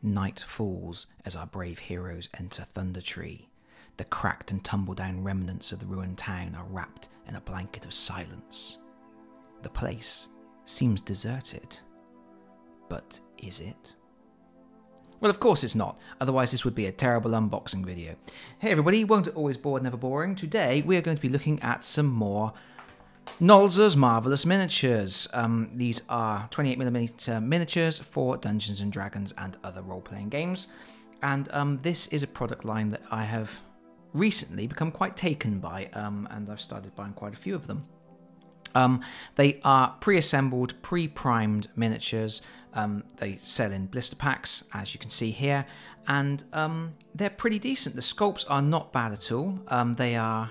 Night falls as our brave heroes enter Thundertree. The cracked and tumble-down remnants of the ruined town are wrapped in a blanket of silence. The place seems deserted. But is it? Well, of course it's not, otherwise this would be a terrible unboxing video. Hey everybody, welcome to Always Bored, Never Boring. Today we are going to be looking at some more Nolzur's Marvellous Miniatures. These are 28mm miniatures for Dungeons & Dragons and other role-playing games. And this is a product line that I have recently become quite taken by, and I've started buying quite a few of them. They are pre-assembled, pre-primed miniatures. They sell in blister packs, as you can see here, and they're pretty decent. The sculpts are not bad at all. They are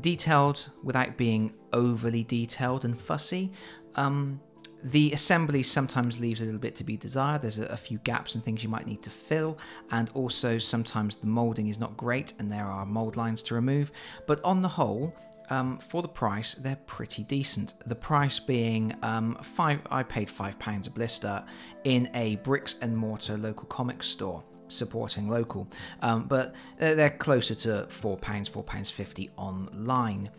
detailed without being overly detailed and fussy. The assembly sometimes leaves a little bit to be desired. There's a few gaps and things you might need to fill, and also sometimes the moulding is not great and there are mould lines to remove. But on the whole, for the price, they're pretty decent. The price being I paid £5 a blister in a bricks and mortar local comic store, supporting local, but they're closer to £4, £4.50 online.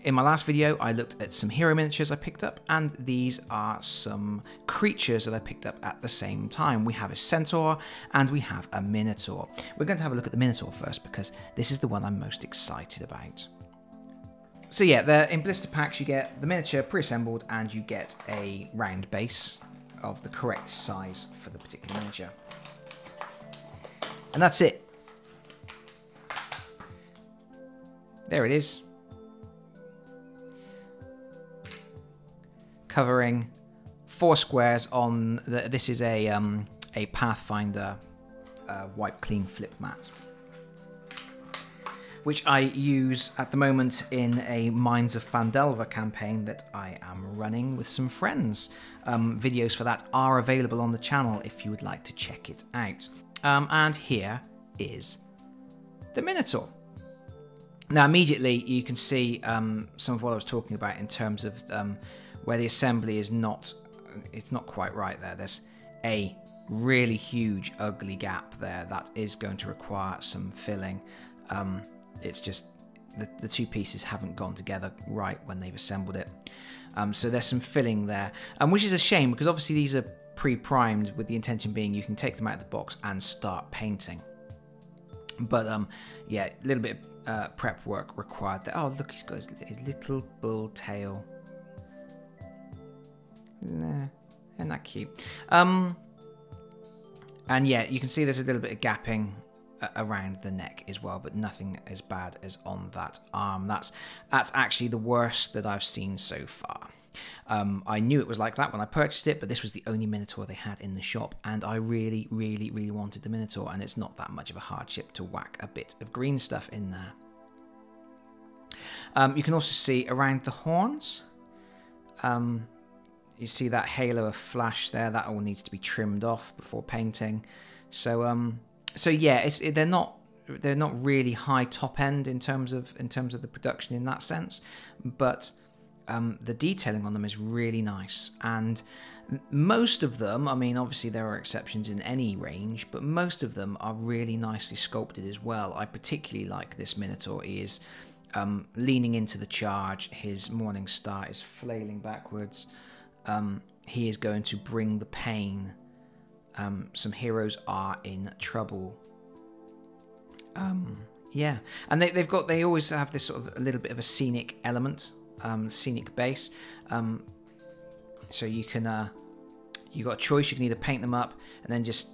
In my last video, I looked at some hero miniatures I picked up, and these are some creatures that I picked up at the same time. We have a Centaur and we have a Minotaur. We're going to have a look at the Minotaur first because this is the one I'm most excited about. So yeah, they're in blister packs. You get the miniature pre-assembled and you get a round base of the correct size for the particular miniature. And that's it. There it is. Covering 4 squares on this is a Pathfinder wipe clean flip mat, which I use at the moment in a Mines of Phandelver campaign that I am running with some friends. Videos for that are available on the channel if you would like to check it out. And here is the Minotaur. Now immediately you can see some of what I was talking about in terms of where the assembly is not quite right there. There's a really huge ugly gap there that is going to require some filling. It's just the two pieces haven't gone together right when they've assembled it. So there's some filling there, which is a shame because obviously these are pre-primed with the intention being you can take them out of the box and start painting. But yeah, a little bit of prep work required there. Oh look, he's got his little bull tail. Nah, isn't that cute? And yeah, you can see there's a little bit of gapping around the neck as well, but nothing as bad as on that arm. That's actually the worst that I've seen so far. I knew it was like that when I purchased it, but this was the only Minotaur they had in the shop, and I really wanted the Minotaur, and it's not that much of a hardship to whack a bit of green stuff in there. You can also see around the horns, you see that halo of flash there. That all needs to be trimmed off before painting. So so yeah, they're not really high top end in terms of the production in that sense, but the detailing on them is really nice. And most of them, I mean, obviously there are exceptions in any range, but most of them are really nicely sculpted as well. I particularly like this Minotaur. He is leaning into the charge. His morning star is flailing backwards. He is going to bring the pain. Some heroes are in trouble. Yeah, and they always have this sort of a little bit of a scenic element, scenic base. So you can you got a choice. You can either paint them up and then just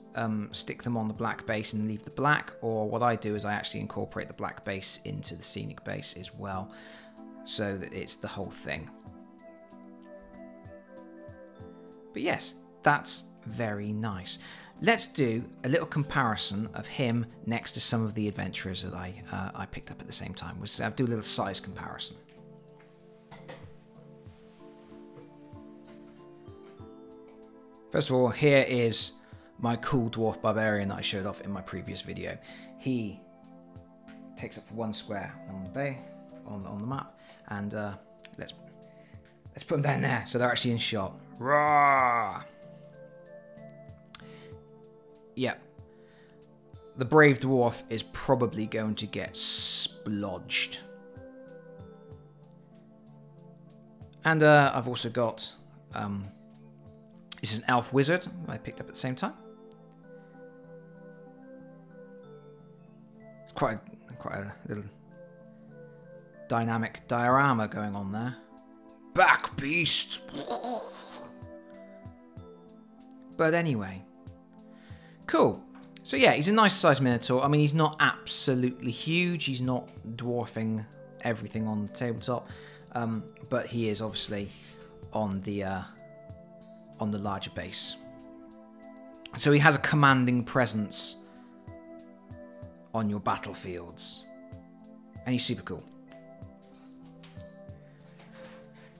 stick them on the black base and leave the black, or what I do is I actually incorporate the black base into the scenic base as well, so that it's the whole thing. But yes, that's very nice. Let's do a little comparison of him next to some of the adventurers that I picked up at the same time. We'll do a little size comparison. First of all, here is my cool dwarf barbarian that I showed off in my previous video. He takes up 1 square on the map, and let's put them down there so they're actually in shot. Rawr! yeah, the brave dwarf is probably going to get splodged. And I've also got, this is an elf wizard I picked up at the same time. It's quite a little dynamic diorama going on there. Back, beast! But anyway, cool. So yeah, he's a nice sized Minotaur. I mean, he's not absolutely huge. He's not dwarfing everything on the tabletop. But he is obviously on the larger base. So he has a commanding presence on your battlefields. And he's super cool.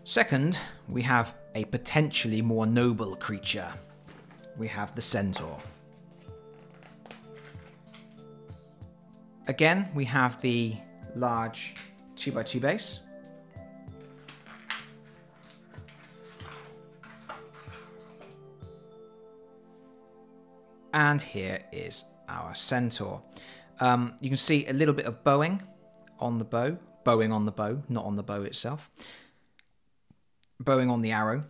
Second, we have a potentially more noble creature. We have the Centaur. Again, we have the large 2x2 base. And here is our Centaur. You can see a little bit of bowing on the bow. Bowing on the bow, not on the bow itself. Bowing on the arrow.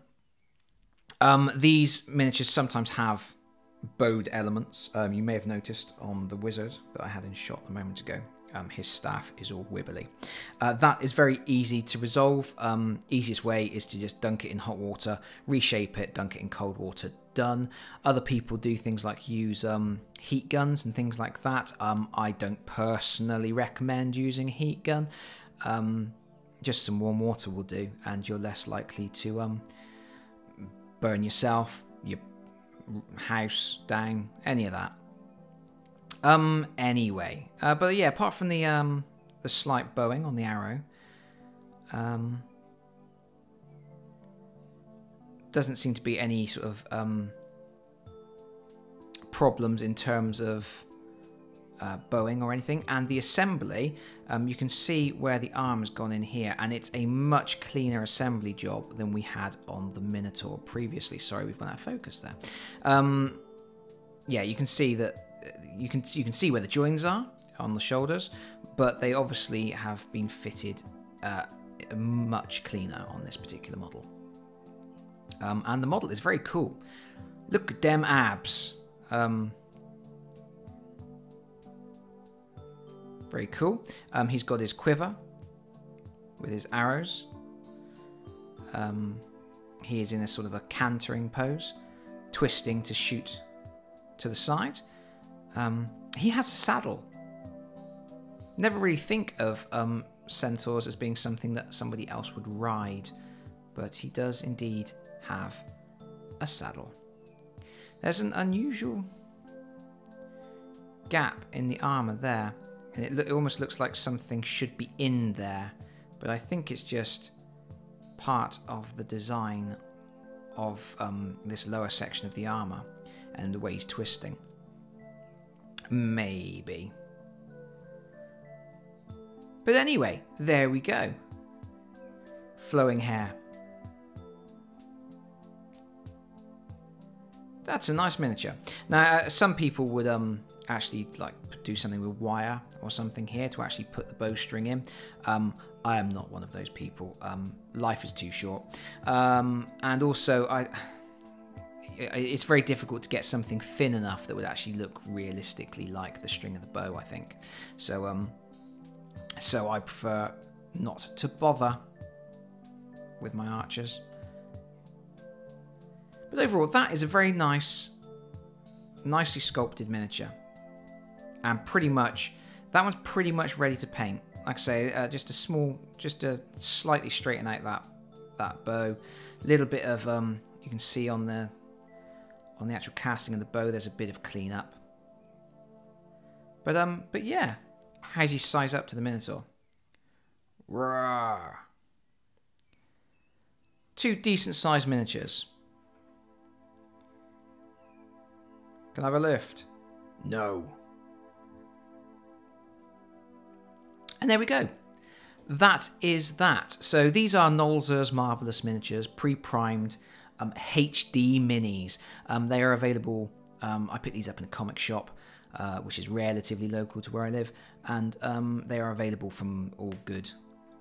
These miniatures sometimes have bowed elements. You may have noticed on the wizard that I had in shot a moment ago. His staff is all wibbly. That is very easy to resolve. Easiest way is to just dunk it in hot water, reshape it, dunk it in cold water, done. Other people do things like use heat guns and things like that. I don't personally recommend using a heat gun. Just some warm water will do, and you're less likely to burn yourself, your house down, any of that. Anyway, but yeah, apart from the slight bowing on the arrow, doesn't seem to be any sort of problems in terms of bowing or anything. And the assembly, you can see where the arm has gone in here, and it's a much cleaner assembly job than we had on the Minotaur previously. Sorry, we've gone out of focus there. Yeah, you can see that. You can see where the joins are on the shoulders, but they obviously have been fitted much cleaner on this particular model. And the model is very cool. Look at them abs. Very cool. He's got his quiver with his arrows. He is in a sort of a cantering pose, twisting to shoot to the side. He has a saddle. Never really think of centaurs as being something that somebody else would ride, but he does indeed have a saddle. There's an unusual gap in the armour there, and it almost looks like something should be in there, but I think it's just part of the design of this lower section of the armour and the way he's twisting. Maybe. But anyway, there we go. Flowing hair. That's a nice miniature. Now, some people would actually like do something with wire or something here to actually put the bowstring in. I am not one of those people. Life is too short. And also, it's very difficult to get something thin enough that would actually look realistically like the string of the bow, I think. So I prefer not to bother with my archers. But overall, that is a very nicely sculpted miniature. And pretty much, that one's pretty much ready to paint. Like I say, just to slightly straighten out that bow. A little bit of, you can see on the actual casting of the bow, there's a bit of cleanup. But yeah, how's he size up to the Minotaur? Roar. Two decent sized miniatures. Can I have a lift? No. And there we go. That is that. So these are Nolzur's Marvellous Miniatures, pre-primed HD minis. They are available I picked these up in a comic shop, which is relatively local to where I live, and they are available from all good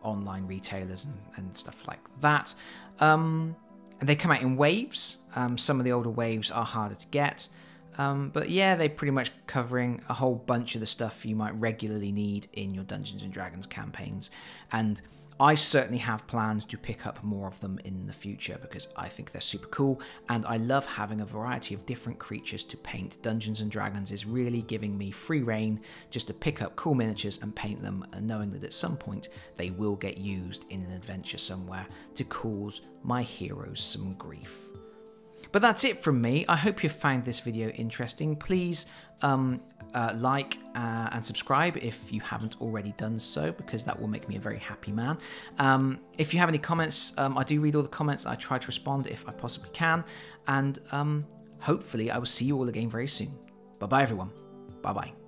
online retailers and stuff like that. And they come out in waves. Some of the older waves are harder to get. But yeah, they're pretty much covering a whole bunch of the stuff you might regularly need in your Dungeons & Dragons campaigns. And I certainly have plans to pick up more of them in the future because I think they're super cool, and I love having a variety of different creatures to paint. Dungeons & Dragons is really giving me free reign just to pick up cool miniatures and paint them, and knowing that at some point they will get used in an adventure somewhere to cause my heroes some grief. But that's it from me. I hope you found this video interesting. Please like and subscribe if you haven't already done so, because that will make me a very happy man. If you have any comments, I do read all the comments. I try to respond if I possibly can. And hopefully I will see you all again very soon. Bye-bye, everyone. Bye-bye.